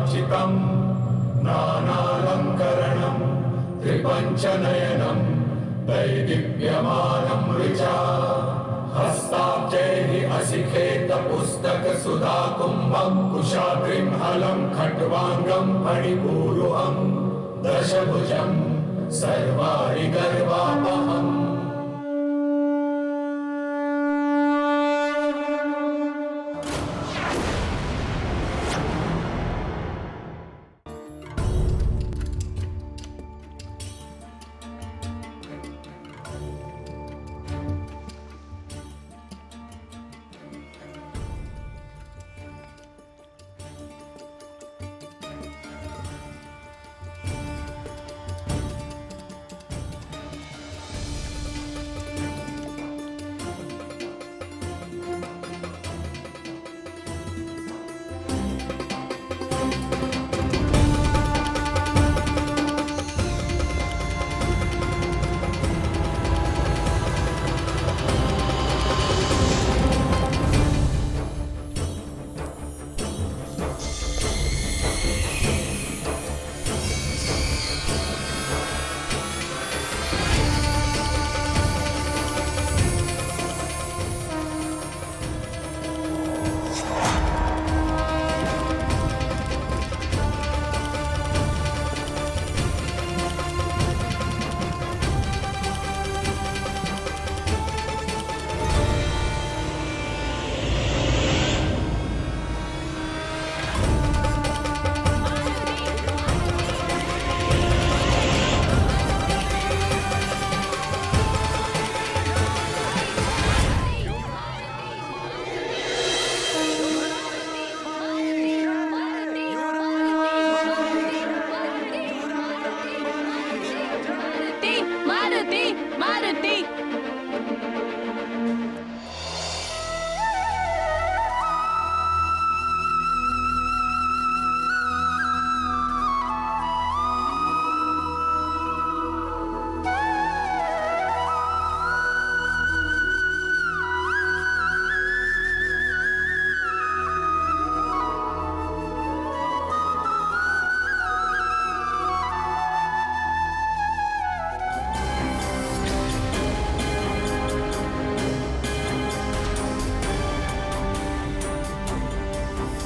कमलार्चितं नानालङ्करणं त्रिपञ्चनयनं दैदिप्यमानं ऋचा हस्ताब्जैः असिखेतपुस्तकसुधाकुम्भं कुशाग्रिं हलं खट्वाङ्गं फणिपूरुहं दशभुजं सर्वाणि गर्वापहम्।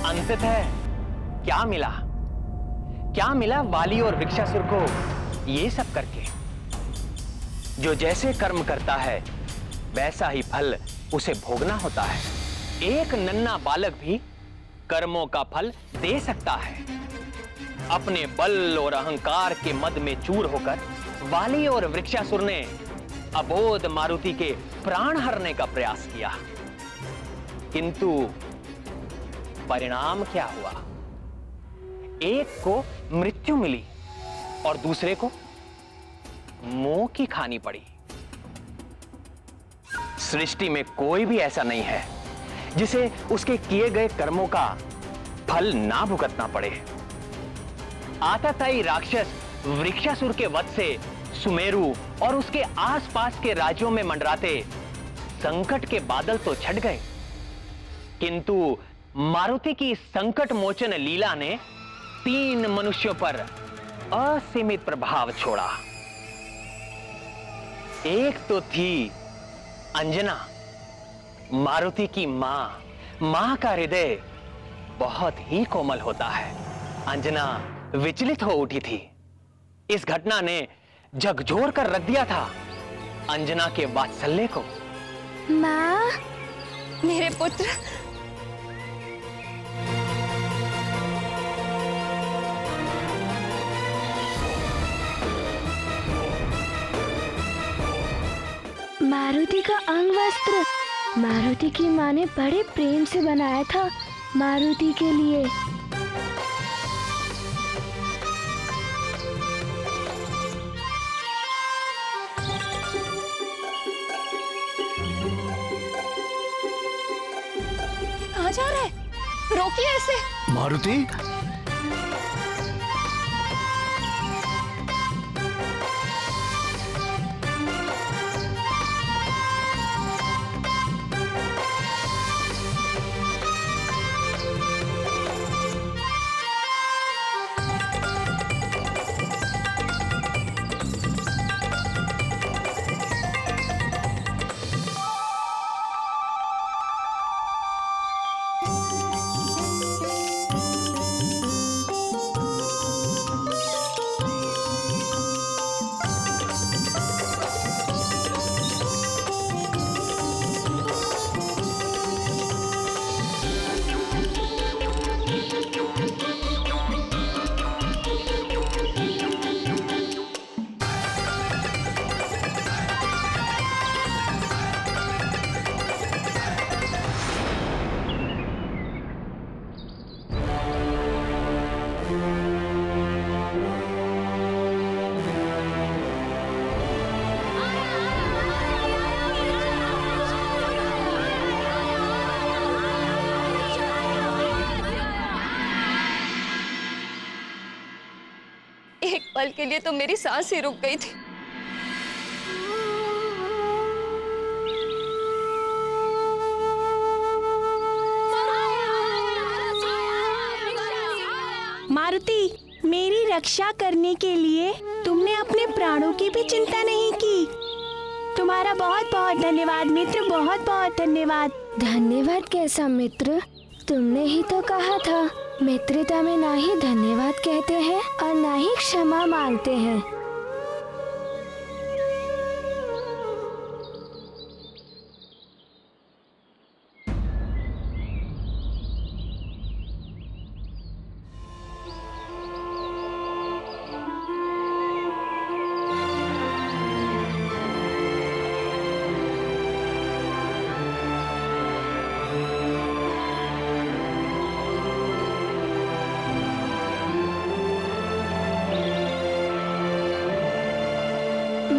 अंततः क्या मिला वाली और वृक्षासुर को ये सब करके? जो जैसे कर्म करता है वैसा ही फल उसे भोगना होता है। एक नन्हा बालक भी कर्मों का फल दे सकता है। अपने बल और अहंकार के मद में चूर होकर वाली और वृक्षासुर ने अबोध मारुति के प्राण हरने का प्रयास किया, किंतु परिणाम क्या हुआ? एक को मृत्यु मिली और दूसरे को मोह की खानी पड़ी। सृष्टि में कोई भी ऐसा नहीं है जिसे उसके किए गए कर्मों का फल ना भुगतना पड़े। आताताई राक्षस वृक्षासुर के वध से सुमेरु और उसके आसपास के राज्यों में मंडराते संकट के बादल तो छट गए, किंतु मारुति की संकट मोचन लीला ने 3 मनुष्यों पर असीमित प्रभाव छोड़ा। एक तो थी अंजना, मारुति की मां का हृदय बहुत ही कोमल होता है। अंजना विचलित हो उठी थी। इस घटना ने झकझोर कर रख दिया था अंजना के वात्सल्य को। मां, मेरे पुत्र, मारुति का अंग वस्त्र मारुति की माँ ने बड़े प्रेम से बनाया था मारुति के लिए। कहाँ जा रहा है? रोकिए इसे। मारुति, पल के लिए तो मेरी सांस ही रुक गई थी। मारुति, मेरी रक्षा करने के लिए तुमने अपने प्राणों की भी चिंता नहीं की। तुम्हारा बहुत बहुत धन्यवाद मित्र, बहुत बहुत धन्यवाद। धन्यवाद कैसा मित्र? तुमने ही तो कहा था मित्रता में ना ही धन्यवाद कहते हैं और ना ही क्षमा मांगते हैं।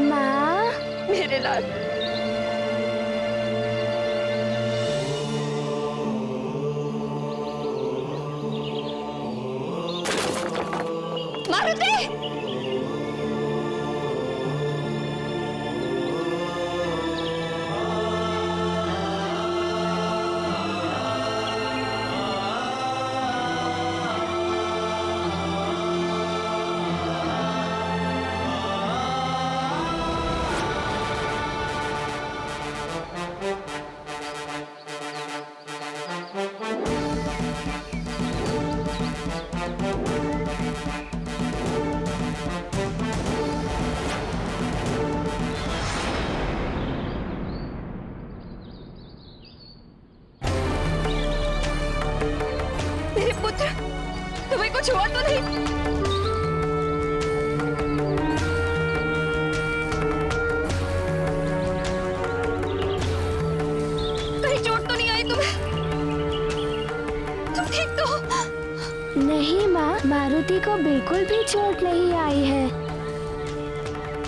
माँ, मेरे लाल, मारुति! मेरे पुत्र, तुम्हें कुछ हुआ तो नहीं? कहीं चोट तो नहीं आई तुम्हें? तुम ठीक तो हो? नहीं माँ, मारुति को बिल्कुल भी चोट नहीं आई है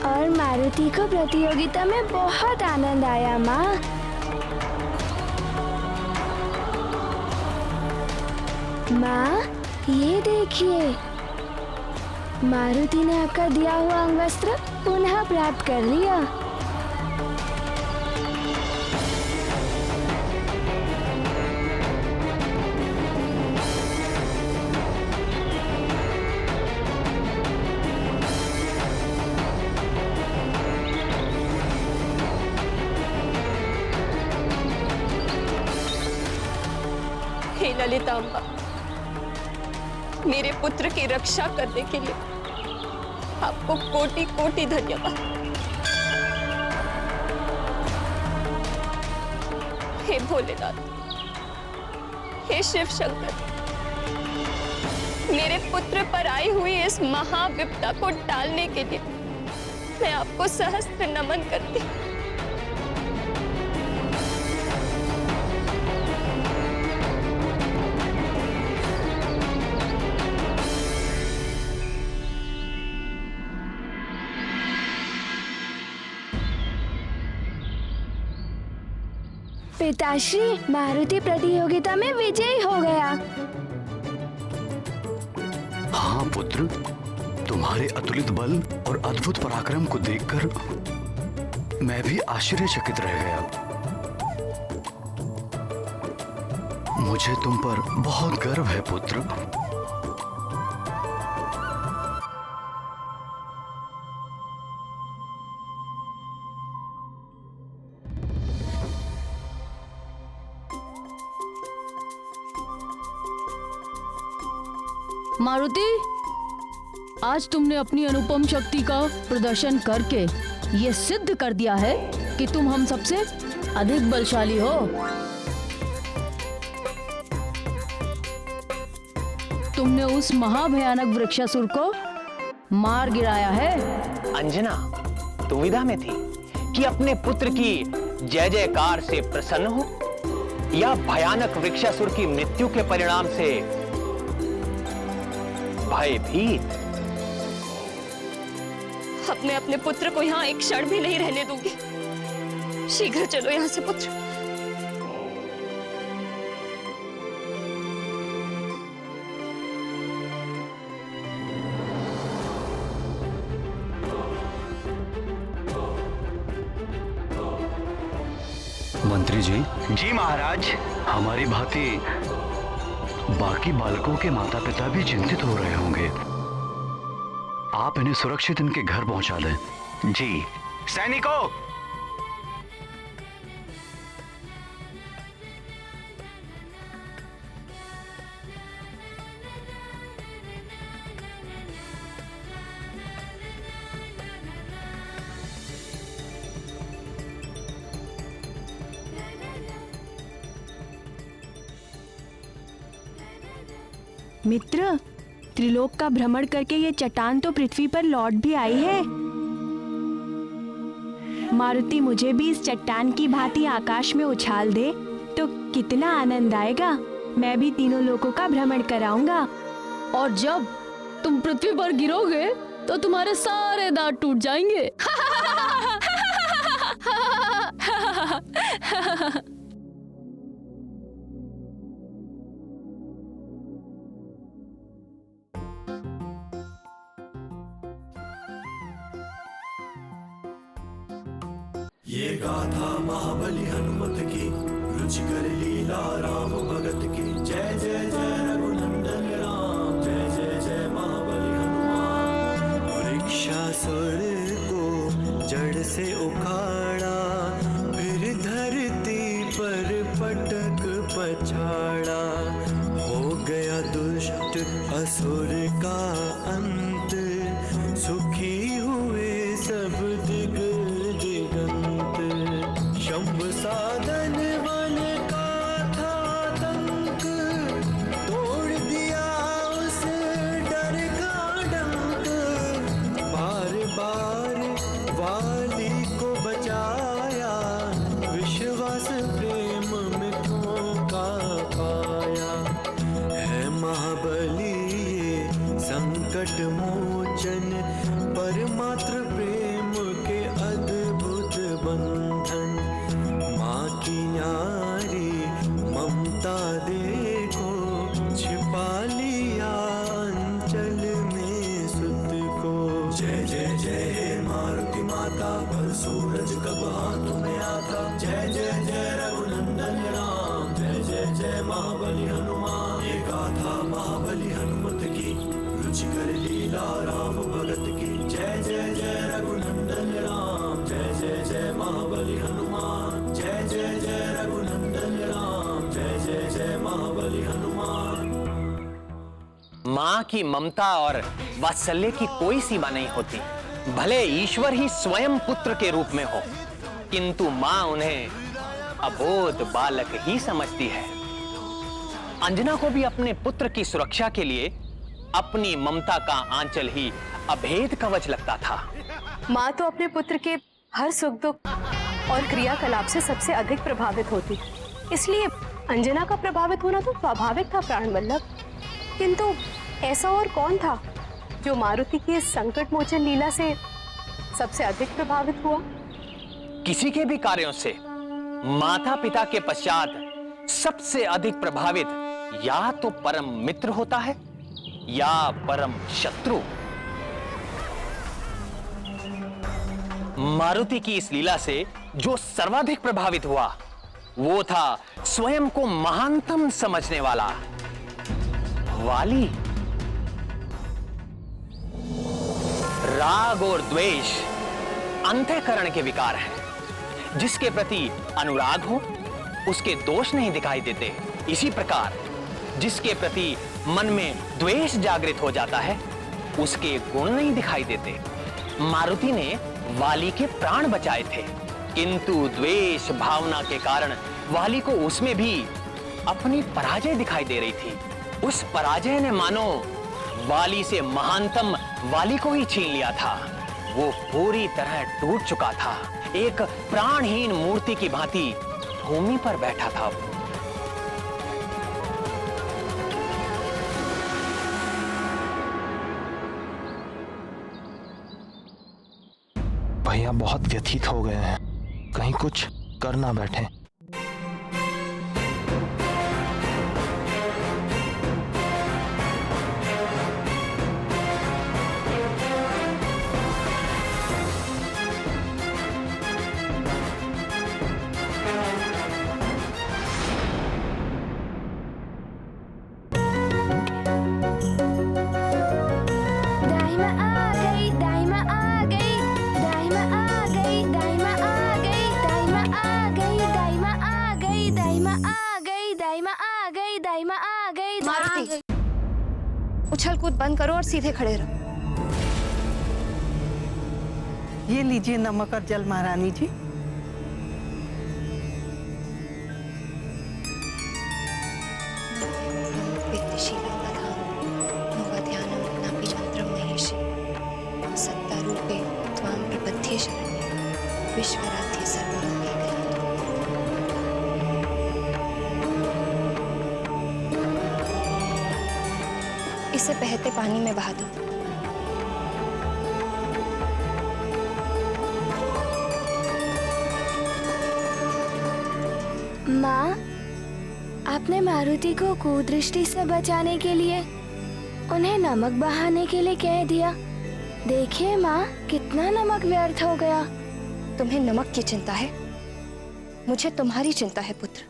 और मारुति को प्रतियोगिता में बहुत आनंद आया माँ। माँ, ये देखिए, मारुति ने आपका दिया हुआ अंगवस्त्र पुनः प्राप्त कर लिया। हे ललितांबा, मेरे पुत्र की रक्षा करने के लिए आपको कोटि कोटि धन्यवाद। हे भोलेनाथ, हे शिव शंकर, मेरे पुत्र पर आई हुई इस महाविपदा को टालने के लिए मैं आपको सहस्त्र नमन करती। पिताश्री, मारुति प्रतियोगिता में विजयी हो गया। हाँ पुत्र, तुम्हारे अतुलित बल और अद्भुत पराक्रम को देखकर मैं भी आश्चर्यचकित रह गया। मुझे तुम पर बहुत गर्व है पुत्र। मारुति, आज तुमने अपनी अनुपम शक्ति का प्रदर्शन करके ये सिद्ध कर दिया है कि तुम हम सबसे अधिक बलशाली हो। तुमने उस महाभयानक वृक्षासुर को मार गिराया है। अंजना दुविधा में थी कि अपने पुत्र की जय जयकार से प्रसन्न हो या भयानक वृक्षासुर की मृत्यु के परिणाम से भयभीत। अब मैं अपने पुत्र को यहाँ एक क्षण भी नहीं रहने दूंगी। शीघ्र चलो यहाँ से पुत्र। मंत्री जी। जी महाराज। हमारी भांति बाकी बालकों के माता पिता भी चिंतित हो रहे होंगे। आप इन्हें सुरक्षित इनके घर पहुंचा दें। जी। सैनिकों, मित्र, त्रिलोक का भ्रमण करके ये चट्टान तो पृथ्वी पर लौट भी आई है। मारुति मुझे भी इस चट्टान की भांति आकाश में उछाल दे तो कितना आनंद आएगा। मैं भी तीनों लोकों का भ्रमण कराऊंगा। और जब तुम पृथ्वी पर गिरोगे तो तुम्हारे सारे दांत टूट जाएंगे। ये गाथा महाबली हनुमत की, रुचिकर लीला राम भगत की। जय जय जय रघुनंदन राम, जय जय जय महाबली हनुमान। वृक्षासुर को जड़ से उखाड़ा, फिर धरती पर पटक पछाड़ा। हो गया दुष्ट असुर का अंत, सुखी हुए सब दिग दिगंत। शंभ साधन वन का था तंक, तोड़ दिया उस डर का डंक। बार बार वाली को बचाया, विश्वास प्रेम मित्रों का पाया। है महाबली ये संकट मोचन, परमात्र प्रेम के अद्भुत बंधन। माँ की न्यारी ममता देखो, छिपा लिया अंचल में सुत को। जय जय जय हे मारुति माता, पर सूरज कब हाथ में आता। जय जय जय रघुनंदन राम, जय जय जय महाबली हनुमान। ये गाथा महाबली हनुमत की, रुचिकर लीला राम भगत की। जय जय जय रघुनंदन राम, जय जय जय महाबली हनुमान। जय जय जय रघुनंदन राम, जय जय जय महाबली हनुमान। माँ की ममता और वात्सल्य की कोई सीमा नहीं होती। भले ईश्वर ही स्वयं पुत्र के रूप में हो, किंतु माँ उन्हें अबोध बालक ही समझती है। अंजना को भी अपने पुत्र की सुरक्षा के लिए अपनी ममता का आंचल ही अभेद कवच लगता था। माँ तो अपने पुत्र के हर सुख दुख और क्रियाकलाप से सबसे अधिक प्रभावित होती, इसलिए अंजना का प्रभावित होना तो स्वाभाविक था प्राण वल्लभ। किंतु ऐसा और कौन था जो मारुति की इस संकट मोचन लीला से सबसे अधिक प्रभावित हुआ? किसी के भी कार्यों से माता पिता के पश्चात सबसे अधिक प्रभावित या तो परम मित्र होता है या परम शत्रु। मारुति की इस लीला से जो सर्वाधिक प्रभावित हुआ वो था स्वयं को महानतम समझने वाला वाली। राग और द्वेष अंतःकरण के विकार हैं। जिसके प्रति अनुराग हो उसके दोष नहीं दिखाई देते। इसी प्रकार जिसके प्रति मन में द्वेष जागृत हो जाता है उसके गुण नहीं दिखाई देते। मारुति ने वाली के प्राण बचाए थे, किंतु द्वेष भावना के कारण वाली को उसमें भी अपनी पराजय दिखाई दे रही थी। उस पराजय ने मानो वाली से महानतम वाली को ही छीन लिया था। वो पूरी तरह टूट चुका था, एक प्राणहीन मूर्ति की भांति भूमि पर बैठा था। भैया बहुत व्यथित हो गए हैं, कहीं कुछ कर ना बैठे। गई दाई माँ, आ गई मारुति, उछल कूद बंद करो और सीधे खड़े रहो। ये लीजिए नमक और जल महारानी जी। सत्तारूपे त्वां प्रपद्ये शरण्ये विश्वराध्य सर्वलोके गयातु। इसे बहते पानी में बहा दो। माँ, आपने मारुति को कुदृष्टि से बचाने के लिए उन्हें नमक बहाने के लिए कह दिया। देखिए माँ, कितना नमक व्यर्थ हो गया। तुम्हें नमक की चिंता है, मुझे तुम्हारी चिंता है पुत्र।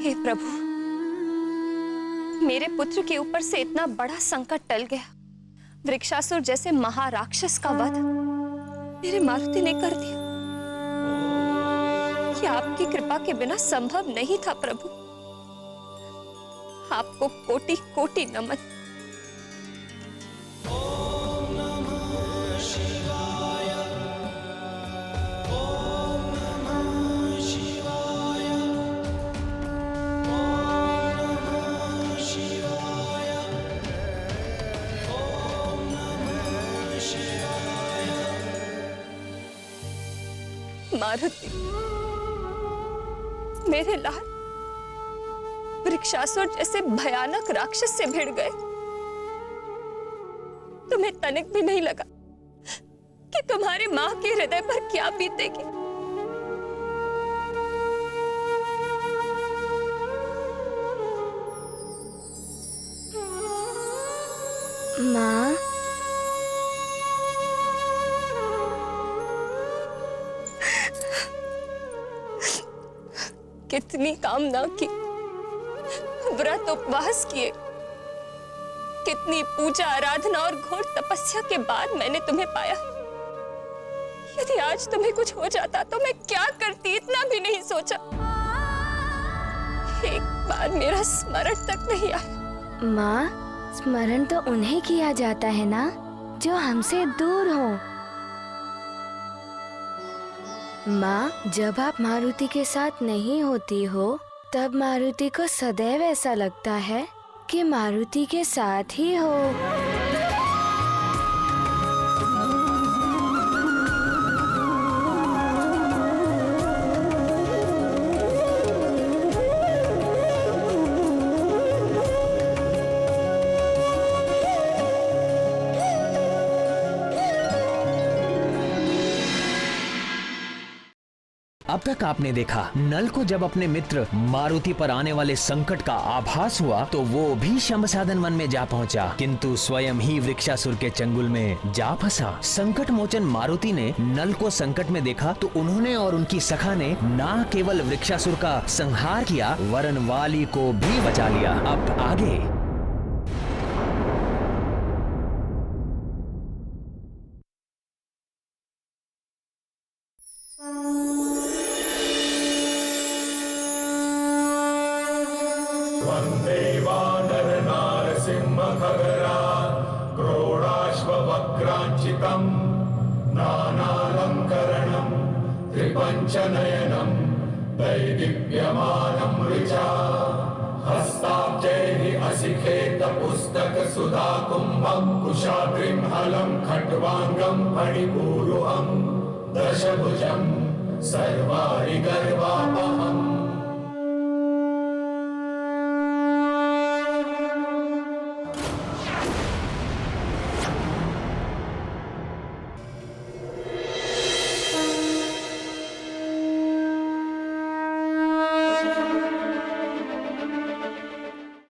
हे प्रभु, मेरे पुत्र के ऊपर से इतना बड़ा संकट टल गया। वृक्षासुर जैसे महाराक्षस का वध मेरे मारुति ने कर दिया। ये आपकी कृपा के बिना संभव नहीं था प्रभु। आपको कोटि कोटि नमन। मारुति, मेरे लाल, वृक्षासुर जैसे भयानक राक्षस से भिड़ गए। तुम्हें तनिक भी नहीं लगा कि तुम्हारी मां के हृदय पर क्या बीतेगी। माँ, कितनी कामना की, व्रत उपवास किए, कितनी पूजा आराधना और घोर तपस्या के बाद मैंने तुम्हें पाया। यदि आज तुम्हें कुछ हो जाता तो मैं क्या करती, इतना भी नहीं सोचा। एक बार मेरा स्मरण तक नहीं आया। माँ, स्मरण तो उन्हें किया जाता है ना जो हमसे दूर हो। माँ, जब आप मारुति के साथ नहीं होती हो तब मारुति को सदैव ऐसा लगता है कि मारुति के साथ ही हो। अब तक आपने देखा, नल को जब अपने मित्र मारुति पर आने वाले संकट का आभास हुआ तो वो भी शमसादन वन में जा पहुंचा, किंतु स्वयं ही वृक्षासुर के चंगुल में जा फंसा। संकट मोचन मारुति ने नल को संकट में देखा तो उन्होंने और उनकी सखा ने न केवल वृक्षासुर का संहार किया वरन वाली को भी बचा लिया। अब आगे क्रोडाश्ववक्राञ्चितम् नानालङ्करणं त्रिपञ्चनयनं दैदिप्यमानं ऋचा हस्ताब्जैः असिखेतपुस्तकसुधाकुम्भं कुशाग्रिं हलं खट्वाङ्गं फणिपूरुहं दशभुजं सर्वाणि गर्वापहम्